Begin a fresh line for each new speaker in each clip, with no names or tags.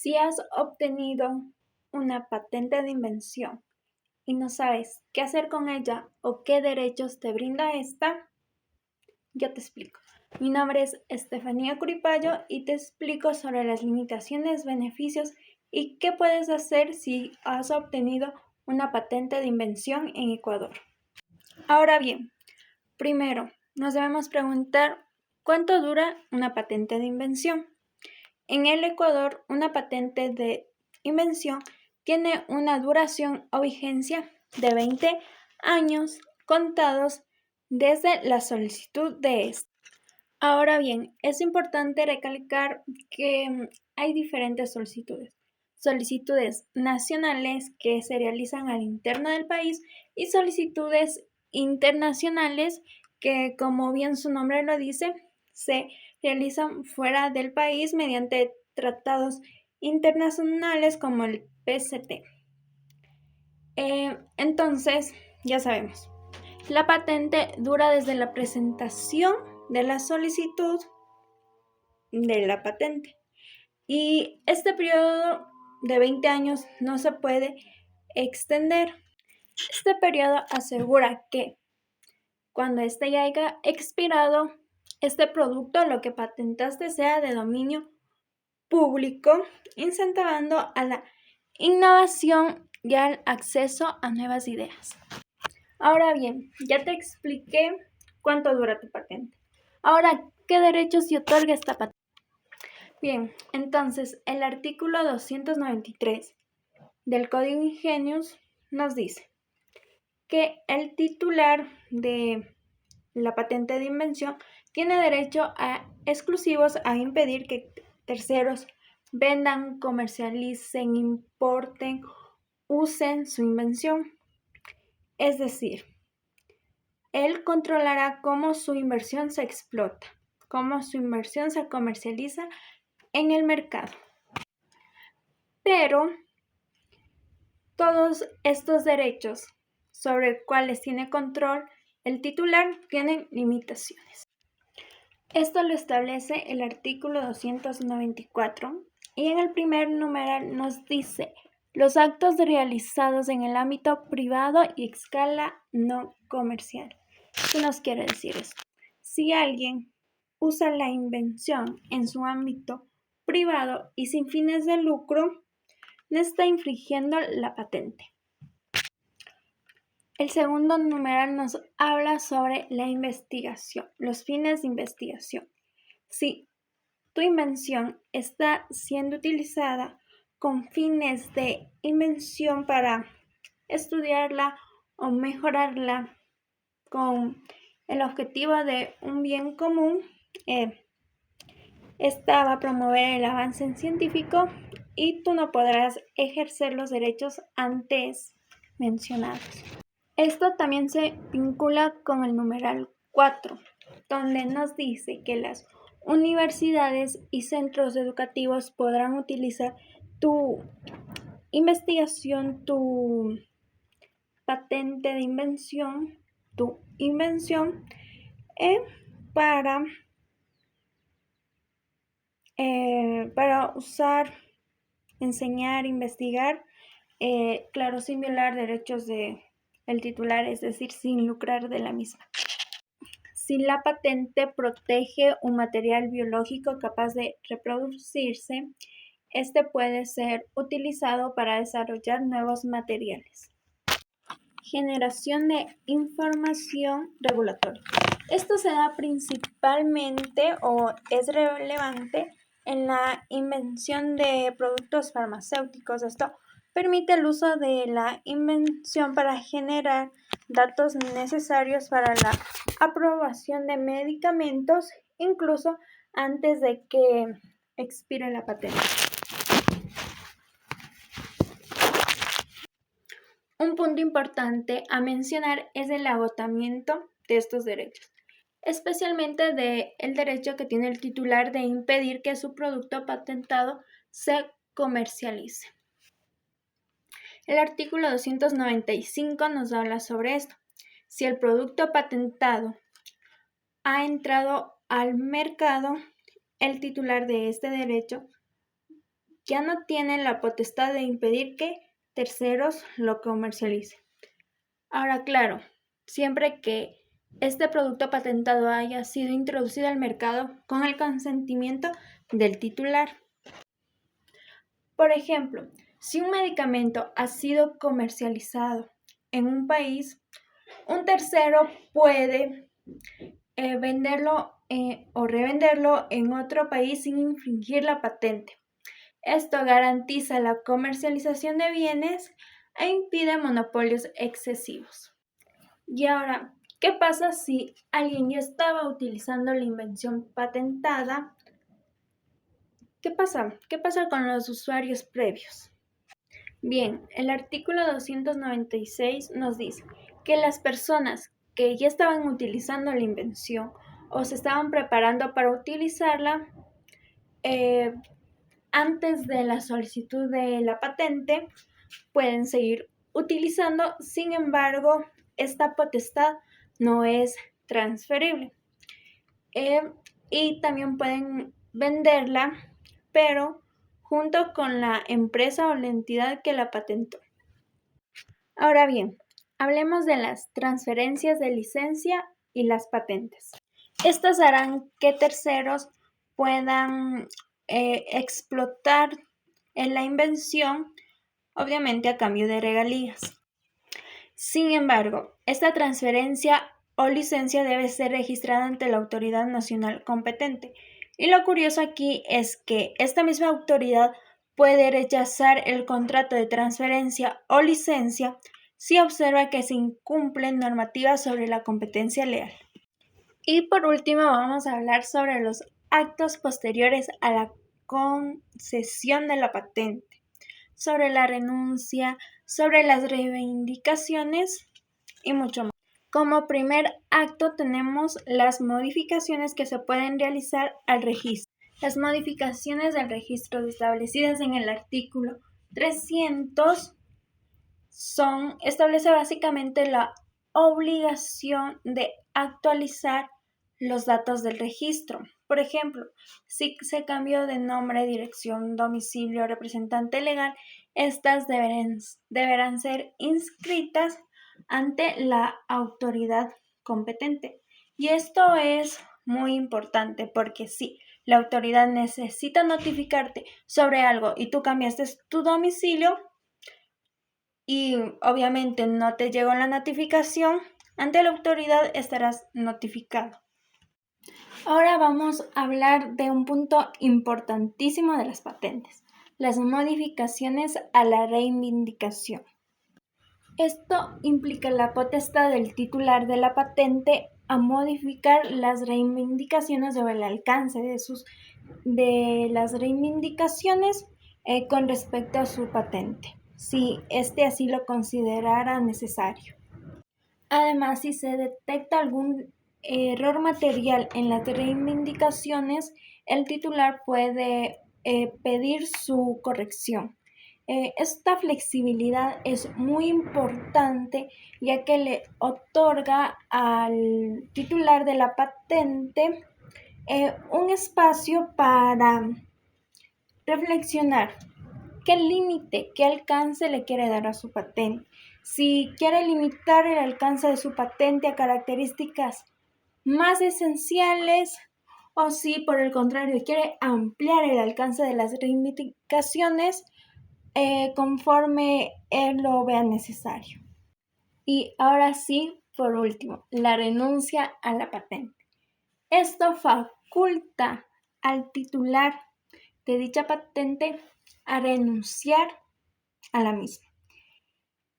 Si has obtenido una patente de invención y no sabes qué hacer con ella o qué derechos te brinda esta, yo te explico. Mi nombre es Estefanía Curipayo y te explico sobre las limitaciones, beneficios y qué puedes hacer si has obtenido una patente de invención en Ecuador. Ahora bien, primero nos debemos preguntar ¿cuánto dura una patente de invención? En el Ecuador, una patente de invención tiene una duración o vigencia de 20 años contados desde la solicitud de esta. Ahora bien, es importante recalcar que hay diferentes solicitudes. Solicitudes nacionales que se realizan al interno del país y solicitudes internacionales que, como bien su nombre lo dice, se realizan fuera del país mediante tratados internacionales como el PCT. Entonces, ya sabemos, la patente dura desde la presentación de la solicitud de la patente y este periodo de 20 años no se puede extender. Este periodo asegura que cuando este ya haya expirado, este producto, lo que patentaste, sea de dominio público, incentivando a la innovación y al acceso a nuevas ideas. Ahora bien, ya te expliqué cuánto dura tu patente. Ahora, ¿qué derechos se otorga esta patente? Bien, entonces el artículo 293 del Código Ingenius nos dice que el titular de la patente de invención tiene derecho exclusivos a impedir que terceros vendan, comercialicen, importen, usen su invención. Es decir, él controlará cómo su inversión se explota, cómo su inversión se comercializa en el mercado. Pero todos estos derechos sobre cuales tiene control el titular tienen limitaciones. Esto lo establece el artículo 294 y en el primer numeral nos dice los actos realizados en el ámbito privado y escala no comercial. ¿Qué nos quiere decir eso? Si alguien usa la invención en su ámbito privado y sin fines de lucro, no está infringiendo la patente. El segundo numeral nos habla sobre la investigación, los fines de investigación. Si tu invención está siendo utilizada con fines de invención para estudiarla o mejorarla con el objetivo de un bien común, esta va a promover el avance científico y tú no podrás ejercer los derechos antes mencionados. Esto también se vincula con el numeral 4, donde nos dice que las universidades y centros educativos podrán utilizar tu investigación, tu patente de invención, tu invención para usar, enseñar, investigar, claro, sin violar derechos del titular, es decir, sin lucrar de la misma. Si la patente protege un material biológico capaz de reproducirse, este puede ser utilizado para desarrollar nuevos materiales. Generación de información regulatoria. Esto se da principalmente o es relevante en la invención de productos farmacéuticos. Esto permite el uso de la invención para generar datos necesarios para la aprobación de medicamentos, incluso antes de que expire la patente. Un punto importante a mencionar es el agotamiento de estos derechos, especialmente del derecho que tiene el titular de impedir que su producto patentado se comercialice. El artículo 295 nos habla sobre esto. Si el producto patentado ha entrado al mercado, el titular de este derecho ya no tiene la potestad de impedir que terceros lo comercialicen. Ahora, claro, siempre que este producto patentado haya sido introducido al mercado con el consentimiento del titular. Por ejemplo, si un medicamento ha sido comercializado en un país, un tercero puede venderlo o revenderlo en otro país sin infringir la patente. Esto garantiza la comercialización de bienes e impide monopolios excesivos. Y ahora, ¿qué pasa si alguien ya estaba utilizando la invención patentada? ¿Qué pasa? ¿Qué pasa con los usuarios previos? Bien, el artículo 296 nos dice que las personas que ya estaban utilizando la invención o se estaban preparando para utilizarla antes de la solicitud de la patente pueden seguir utilizando, sin embargo, esta potestad no es transferible. Y también pueden venderla, pero junto con la empresa o la entidad que la patentó. Ahora bien, hablemos de las transferencias de licencia y las patentes. Estas harán que terceros puedan explotar en la invención, obviamente a cambio de regalías. Sin embargo, esta transferencia o licencia debe ser registrada ante la autoridad nacional competente. Y lo curioso aquí es que esta misma autoridad puede rechazar el contrato de transferencia o licencia si observa que se incumplen normativas sobre la competencia leal. Y por último vamos a hablar sobre los actos posteriores a la concesión de la patente, sobre la renuncia, sobre las reivindicaciones y mucho más. Como primer acto tenemos las modificaciones que se pueden realizar al registro. Las modificaciones del registro establecidas en el artículo 300 establece básicamente la obligación de actualizar los datos del registro. Por ejemplo, si se cambió de nombre, dirección, domicilio, representante legal, estas deberán ser inscritas ante la autoridad competente. Y esto es muy importante porque si la autoridad necesita notificarte sobre algo y tú cambiaste tu domicilio y obviamente no te llegó la notificación, ante la autoridad estarás notificado. Ahora vamos a hablar de un punto importantísimo de las patentes, las modificaciones a la reivindicación. Esto implica la potestad del titular de la patente a modificar las reivindicaciones o el alcance de las reivindicaciones con respecto a su patente, si éste así lo considerara necesario. Además, si se detecta algún error material en las reivindicaciones, el titular puede pedir su corrección. Esta flexibilidad es muy importante ya que le otorga al titular de la patente un espacio para reflexionar qué límite, qué alcance le quiere dar a su patente. Si quiere limitar el alcance de su patente a características más esenciales o si por el contrario quiere ampliar el alcance de las reivindicaciones conforme él lo vea necesario. Y ahora sí, por último, la renuncia a la patente. Esto faculta al titular de dicha patente a renunciar a la misma,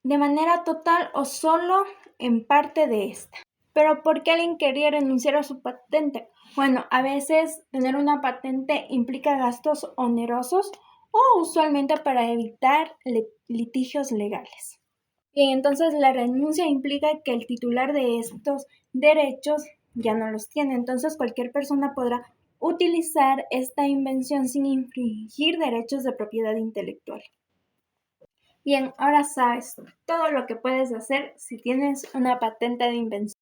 de manera total o solo en parte de esta. Pero ¿por qué alguien quería renunciar a su patente? Bueno, a veces tener una patente implica gastos onerosos o usualmente para evitar litigios legales. Bien, entonces la renuncia implica que el titular de estos derechos ya no los tiene. Entonces cualquier persona podrá utilizar esta invención sin infringir derechos de propiedad intelectual. Bien, ahora sabes todo lo que puedes hacer si tienes una patente de invención.